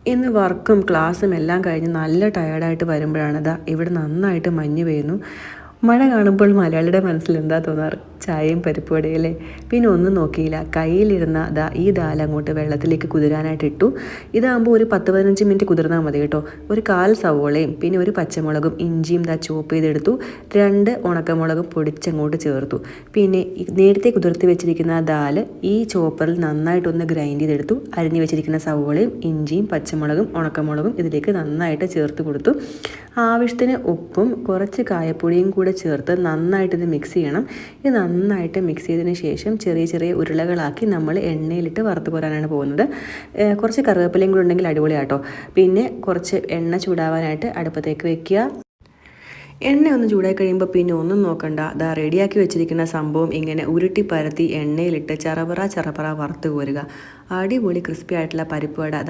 ഇന്ന് വർക്കും ക്ലാസ്സും എല്ലാം കഴിഞ്ഞ് നല്ല ടയേർഡായിട്ട് വരുമ്പോഴാണ് ഇവിടെ നന്നായിട്ട് മഞ്ഞ് പെയ്യുന്നു. മഴ കാണുമ്പോൾ മലയാളിയുടെ മനസ്സിൽ എന്താ തോന്നാറ്? ചായയും പരിപ്പുവടയും അല്ലേ? പിന്നെ ഒന്നും നോക്കിയില്ല, കയ്യിലിരുന്ന ഈ ദാൽ അങ്ങോട്ട് വെള്ളത്തിലേക്ക് കുതിരാനായിട്ട് ഇട്ടു. ഇതാകുമ്പോൾ ഒരു 10-15 മിനിറ്റ് കുതിർന്നാൽ മതി കേട്ടോ. ഒരു 1/4 സവോളയും പിന്നെ ഒരു പച്ചമുളകും ഇഞ്ചിയും ചോപ്പ് ചെയ്തെടുത്തു. 2 ഉണക്കമുളകും പൊടിച്ചങ്ങോട്ട് ചേർത്തു. പിന്നെ നേരത്തെ കുതിർത്തി വെച്ചിരിക്കുന്ന ദാൽ ഈ ചോപ്പറിൽ നന്നായിട്ടൊന്ന് ഗ്രൈൻഡ് ചെയ്തെടുത്തു. അരിഞ്ഞു വെച്ചിരിക്കുന്ന സവോളയും ഇഞ്ചിയും പച്ചമുളകും ഉണക്കമുളകും ഇതിലേക്ക് നന്നായിട്ട് ചേർത്ത് കൊടുത്തു. ആവശ്യത്തിന് ഉപ്പും കുറച്ച് കായപ്പൊടിയും കൂടെ ചേർത്ത് നന്നായിട്ട് ഇത് മിക്സ് ചെയ്യണം. ഇത് നന്നായിട്ട് മിക്സ് ചെയ്തതിന് ശേഷം ചെറിയ ചെറിയ ഉരുളകളാക്കി നമ്മൾ എണ്ണയിലിട്ട് വറുത്ത് കോരാനാണ് പോകുന്നത്. കുറച്ച് കറിവേപ്പിലയും കൂടെ ഉണ്ടെങ്കിൽ അടിപൊളിയാട്ടോ. പിന്നെ കുറച്ച് എണ്ണ ചൂടാവാനായിട്ട് അടുപ്പത്തേക്ക് വെക്കുക. എണ്ണ ഒന്ന് ചൂടായി കഴിയുമ്പോൾ പിന്നെ ഒന്നും നോക്കണ്ട, റെഡിയാക്കി വെച്ചിരിക്കുന്ന സംഭവം ഇങ്ങനെ ഉരുട്ടി പരത്തി എണ്ണയിലിട്ട് ചറപറ ചറപറ വറുത്ത് കോരുക. അടിപൊളി ക്രിസ്പി ആയിട്ടുള്ള പരിപ്പ് വട